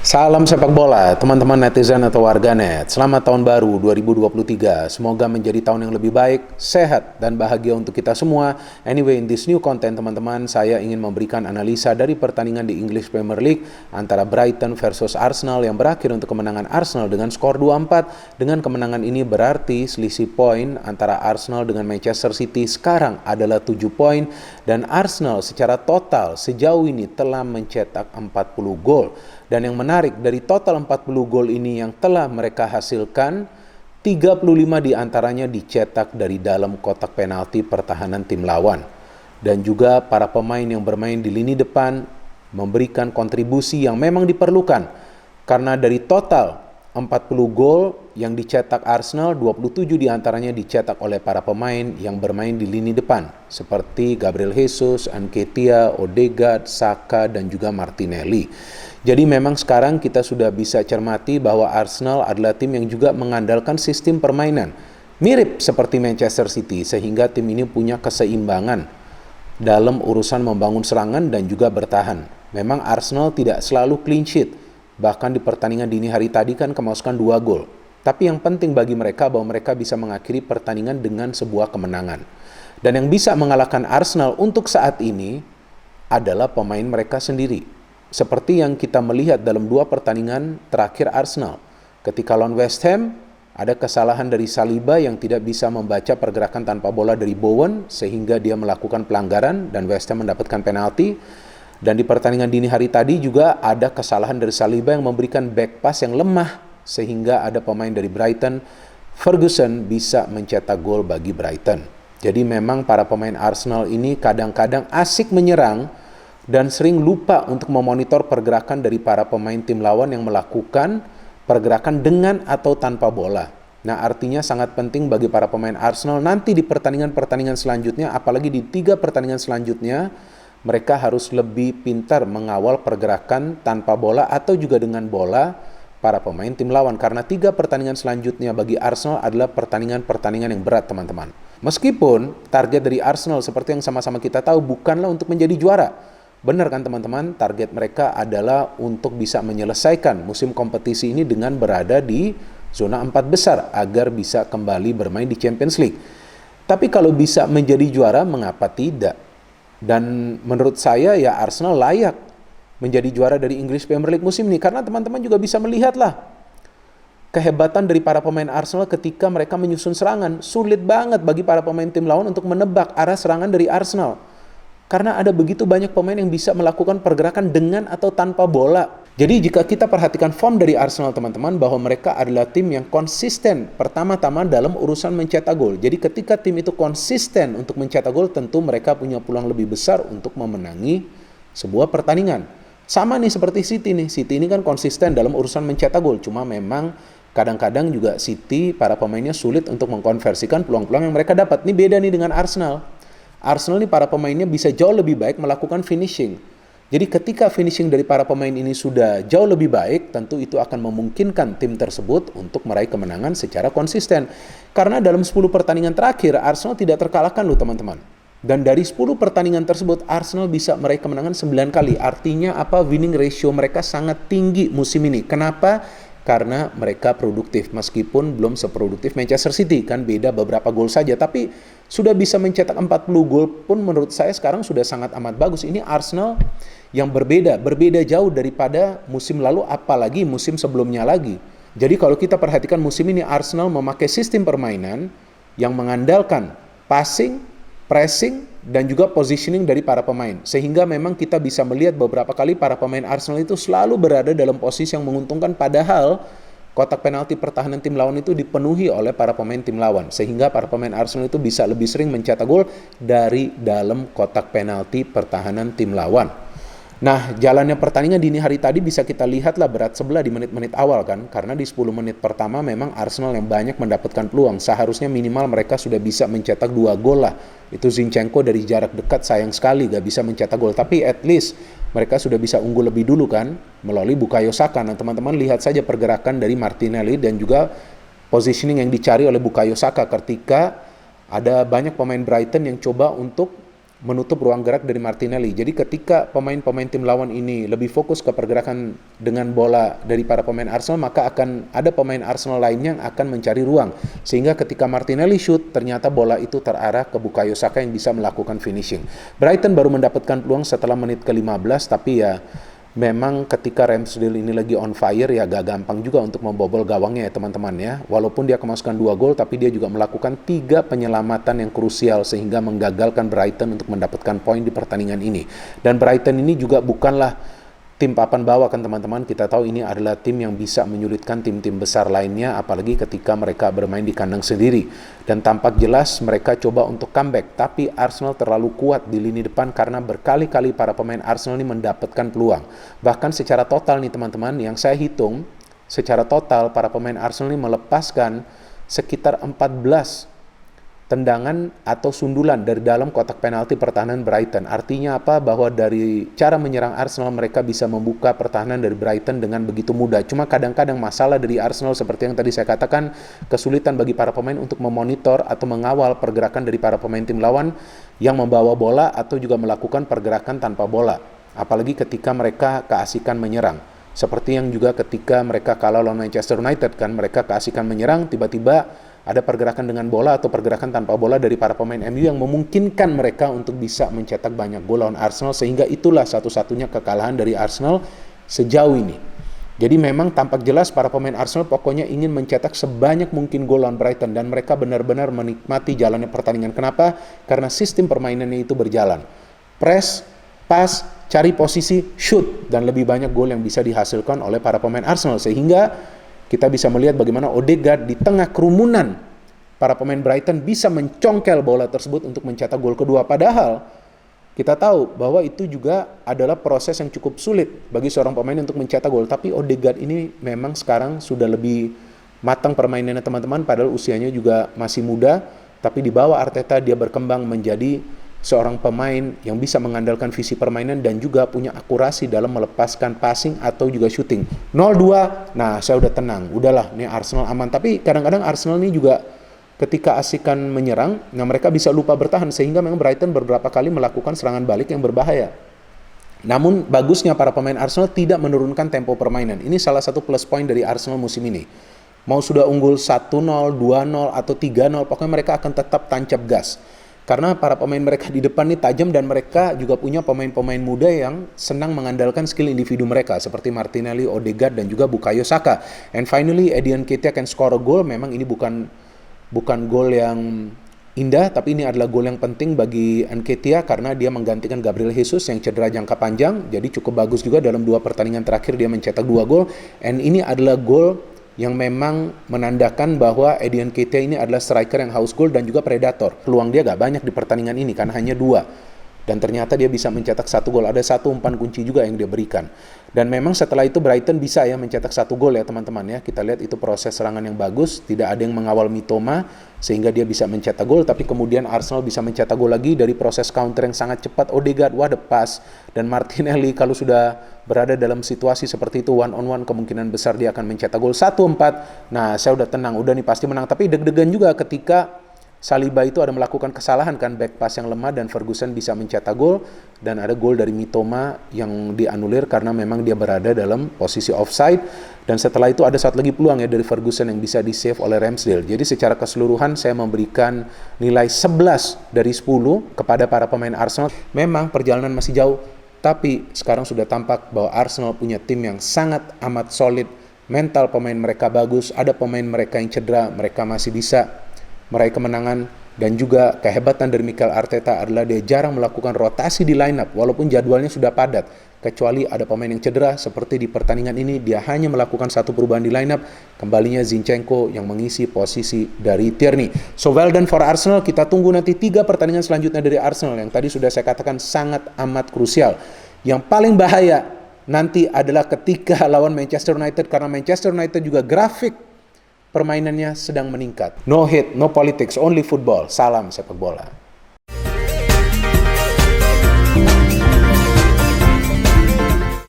Salam sepak bola, teman-teman netizen atau warganet. Selamat tahun baru 2023. Semoga menjadi tahun yang lebih baik, sehat, dan bahagia untuk kita semua. Anyway, in this new content, teman-teman, saya ingin memberikan analisa dari pertandingan di English Premier League antara Brighton versus Arsenal yang berakhir untuk kemenangan Arsenal dengan skor 2-4. Dengan kemenangan ini berarti selisih poin antara Arsenal dengan Manchester City sekarang adalah 7 poin, dan Arsenal secara total sejauh ini telah mencetak 40 gol. Dan yang menarik, dari total 40 gol ini yang telah mereka hasilkan, 35 diantaranya dicetak dari dalam kotak penalti pertahanan tim lawan. Dan juga para pemain yang bermain di lini depan memberikan kontribusi yang memang diperlukan. Karena dari total 40 gol yang dicetak Arsenal, 27 diantaranya dicetak oleh para pemain yang bermain di lini depan. Seperti Gabriel Jesus, Nketiah, Odegaard, Saka, dan juga Martinelli. Jadi memang sekarang kita sudah bisa cermati bahwa Arsenal adalah tim yang juga mengandalkan sistem permainan mirip seperti Manchester City, sehingga tim ini punya keseimbangan dalam urusan membangun serangan dan juga bertahan. Memang Arsenal tidak selalu clean sheet, bahkan di pertandingan dini hari tadi kan kemasukan 2 gol. Tapi yang penting bagi mereka bahwa mereka bisa mengakhiri pertandingan dengan sebuah kemenangan. Dan yang bisa mengalahkan Arsenal untuk saat ini adalah pemain mereka sendiri. Seperti yang kita melihat dalam 2 pertandingan terakhir Arsenal. Ketika lawan West Ham, ada kesalahan dari Saliba yang tidak bisa membaca pergerakan tanpa bola dari Bowen, sehingga dia melakukan pelanggaran dan West Ham mendapatkan penalti. Dan di pertandingan dini hari tadi juga ada kesalahan dari Saliba yang memberikan back pass yang lemah, sehingga ada pemain dari Brighton, Ferguson, bisa mencetak gol bagi Brighton. Jadi memang para pemain Arsenal ini kadang-kadang asik menyerang, dan sering lupa untuk memonitor pergerakan dari para pemain tim lawan yang melakukan pergerakan dengan atau tanpa bola. Nah, artinya sangat penting bagi para pemain Arsenal nanti di pertandingan-pertandingan selanjutnya, apalagi di 3 pertandingan selanjutnya, mereka harus lebih pintar mengawal pergerakan tanpa bola atau juga dengan bola para pemain tim lawan. Karena 3 pertandingan selanjutnya bagi Arsenal adalah pertandingan-pertandingan yang berat, teman-teman. Meskipun target dari Arsenal seperti yang sama-sama kita tahu bukanlah untuk menjadi juara. Benar kan teman-teman, target mereka adalah untuk bisa menyelesaikan musim kompetisi ini dengan berada di zona 4 besar agar bisa kembali bermain di Champions League. Tapi kalau bisa menjadi juara, mengapa tidak? Dan menurut saya ya Arsenal layak menjadi juara dari English Premier League musim ini. Karena teman-teman juga bisa melihatlah kehebatan dari para pemain Arsenal ketika mereka menyusun serangan. Sulit banget bagi para pemain tim lawan untuk menebak arah serangan dari Arsenal. Karena ada begitu banyak pemain yang bisa melakukan pergerakan dengan atau tanpa bola. Jadi jika kita perhatikan form dari Arsenal, teman-teman, bahwa mereka adalah tim yang konsisten pertama-tama dalam urusan mencetak gol. Jadi ketika tim itu konsisten untuk mencetak gol, tentu mereka punya peluang lebih besar untuk memenangi sebuah pertandingan. Sama nih seperti City nih. City ini kan konsisten dalam urusan mencetak gol. Cuma memang kadang-kadang juga City, para pemainnya sulit untuk mengkonversikan peluang-peluang yang mereka dapat. Ini beda nih dengan Arsenal. Arsenal ini para pemainnya bisa jauh lebih baik melakukan finishing. Jadi ketika finishing dari para pemain ini sudah jauh lebih baik, tentu itu akan memungkinkan tim tersebut untuk meraih kemenangan secara konsisten. Karena dalam 10 pertandingan terakhir, Arsenal tidak terkalahkan loh teman-teman. Dan dari 10 pertandingan tersebut, Arsenal bisa meraih kemenangan 9 kali. Artinya apa? Winning ratio mereka sangat tinggi musim ini. Kenapa? Karena mereka produktif, meskipun belum seproduktif Manchester City, kan beda beberapa gol saja, tapi sudah bisa mencetak 40 gol pun menurut saya sekarang sudah sangat amat bagus. Ini Arsenal yang berbeda jauh daripada musim lalu, apalagi musim sebelumnya lagi. Jadi kalau kita perhatikan musim ini, Arsenal memakai sistem permainan yang mengandalkan passing, pressing, dan juga positioning dari para pemain. Sehingga memang kita bisa melihat beberapa kali para pemain Arsenal itu selalu berada dalam posisi yang menguntungkan, padahal kotak penalti pertahanan tim lawan itu dipenuhi oleh para pemain tim lawan. Sehingga para pemain Arsenal itu bisa lebih sering mencetak gol dari dalam kotak penalti pertahanan tim lawan. Nah, jalannya pertandingan dini hari tadi bisa kita lihatlah berat sebelah di menit-menit awal kan. Karena di 10 menit pertama memang Arsenal yang banyak mendapatkan peluang. Seharusnya minimal mereka sudah bisa mencetak 2 gol lah. Itu Zinchenko dari jarak dekat sayang sekali gak bisa mencetak gol. Tapi at least mereka sudah bisa unggul lebih dulu kan melalui Bukayo Saka. Nah teman-teman lihat saja pergerakan dari Martinelli dan juga positioning yang dicari oleh Bukayo Saka ketika ada banyak pemain Brighton yang coba untuk menutup ruang gerak dari Martinelli. Jadi ketika pemain-pemain tim lawan ini lebih fokus ke pergerakan dengan bola dari para pemain Arsenal, maka akan ada pemain Arsenal lainnya yang akan mencari ruang. Sehingga ketika Martinelli shoot, ternyata bola itu terarah ke Bukayo Saka yang bisa melakukan finishing. Brighton baru mendapatkan peluang setelah menit ke-15, tapi ya memang ketika Ramsdale ini lagi on fire ya gak gampang juga untuk membobol gawangnya ya teman-teman ya. Walaupun dia kemasukan 2 gol, tapi dia juga melakukan 3 penyelamatan yang krusial sehingga menggagalkan Brighton untuk mendapatkan poin di pertandingan ini. Dan Brighton ini juga bukanlah tim papan bawah kan teman-teman. Kita tahu ini adalah tim yang bisa menyulitkan tim-tim besar lainnya, apalagi ketika mereka bermain di kandang sendiri. Dan tampak jelas mereka coba untuk comeback, tapi Arsenal terlalu kuat di lini depan karena berkali-kali para pemain Arsenal ini mendapatkan peluang. Bahkan secara total nih teman-teman, yang saya hitung, secara total para pemain Arsenal ini melepaskan sekitar 14 tendangan atau sundulan dari dalam kotak penalti pertahanan Brighton. Artinya apa? Bahwa dari cara menyerang Arsenal mereka bisa membuka pertahanan dari Brighton dengan begitu mudah. Cuma kadang-kadang masalah dari Arsenal seperti yang tadi saya katakan, kesulitan bagi para pemain untuk memonitor atau mengawal pergerakan dari para pemain tim lawan yang membawa bola atau juga melakukan pergerakan tanpa bola. Apalagi ketika mereka keasikan menyerang. Seperti yang juga ketika mereka kalah lawan Manchester United kan, mereka keasikan menyerang, tiba-tiba ada pergerakan dengan bola atau pergerakan tanpa bola dari para pemain MU yang memungkinkan mereka untuk bisa mencetak banyak gol lawan Arsenal, sehingga itulah satu-satunya kekalahan dari Arsenal sejauh ini. Jadi memang tampak jelas para pemain Arsenal pokoknya ingin mencetak sebanyak mungkin gol lawan Brighton dan mereka benar-benar menikmati jalannya pertandingan. Kenapa? Karena sistem permainannya itu berjalan. Press, pass, cari posisi, shoot, dan lebih banyak gol yang bisa dihasilkan oleh para pemain Arsenal, sehingga kita bisa melihat bagaimana Odegaard di tengah kerumunan para pemain Brighton bisa mencongkel bola tersebut untuk mencetak gol kedua. Padahal kita tahu bahwa itu juga adalah proses yang cukup sulit bagi seorang pemain untuk mencetak gol. Tapi Odegaard ini memang sekarang sudah lebih matang permainannya teman-teman, padahal usianya juga masih muda. Tapi di bawah Arteta dia berkembang menjadi seorang pemain yang bisa mengandalkan visi permainan dan juga punya akurasi dalam melepaskan passing atau juga shooting. 0-2, nah saya udah tenang, udahlah nih Arsenal aman. Tapi kadang-kadang Arsenal ini juga ketika asikan menyerang, nah mereka bisa lupa bertahan sehingga memang Brighton beberapa kali melakukan serangan balik yang berbahaya. Namun bagusnya para pemain Arsenal tidak menurunkan tempo permainan. Ini salah satu plus point dari Arsenal musim ini. Mau sudah unggul 1-0, 2-0 atau 3-0, pokoknya mereka akan tetap tancap gas. Karena para pemain mereka di depan ini tajam dan mereka juga punya pemain-pemain muda yang senang mengandalkan skill individu mereka seperti Martinelli, Odegaard dan juga Bukayo Saka. And finally, Eddie Nketiah can score a goal. Memang ini bukan gol yang indah, tapi ini adalah gol yang penting bagi Nketiah karena dia menggantikan Gabriel Jesus yang cedera jangka panjang. Jadi cukup bagus juga dalam 2 pertandingan terakhir dia mencetak 2 gol. And ini adalah gol yang memang menandakan bahwa Eddie Nketiah ini adalah striker yang haus gol dan juga predator. Peluang dia gak banyak di pertandingan ini kan, hanya 2. Dan ternyata dia bisa mencetak 1 gol. Ada 1 umpan kunci juga yang dia berikan. Dan memang setelah itu Brighton bisa ya mencetak 1 gol ya teman-teman ya. Kita lihat itu proses serangan yang bagus. Tidak ada yang mengawal Mitoma sehingga dia bisa mencetak gol. Tapi kemudian Arsenal bisa mencetak gol lagi dari proses counter yang sangat cepat. Odegaard, the pass. Dan Martinelli kalau sudah berada dalam situasi seperti itu one on one kemungkinan besar dia akan mencetak gol 1-4. Nah saya udah tenang, udah nih pasti menang. Tapi deg-degan juga ketika Saliba itu ada melakukan kesalahan kan, back pass yang lemah dan Ferguson bisa mencetak gol dan ada gol dari Mitoma yang dianulir karena memang dia berada dalam posisi offside. Dan setelah itu ada satu lagi peluang ya dari Ferguson yang bisa di-save oleh Ramsdale. Jadi secara keseluruhan saya memberikan nilai 11 dari 10 kepada para pemain Arsenal. Memang perjalanan masih jauh, tapi sekarang sudah tampak bahwa Arsenal punya tim yang sangat amat solid. Mental pemain mereka bagus, ada pemain mereka yang cedera, mereka masih bisa meraih kemenangan. Dan juga kehebatan dari Mikel Arteta adalah dia jarang melakukan rotasi di line up walaupun jadwalnya sudah padat, kecuali ada pemain yang cedera. Seperti di pertandingan ini dia hanya melakukan 1 perubahan di line up, kembalinya Zinchenko yang mengisi posisi dari Tierney. So well done for Arsenal. Kita tunggu nanti 3 pertandingan selanjutnya dari Arsenal yang tadi sudah saya katakan sangat amat krusial. Yang paling bahaya nanti adalah ketika lawan Manchester United, karena Manchester United juga grafik permainannya sedang meningkat. No hate, no politics, only football. Salam sepak bola.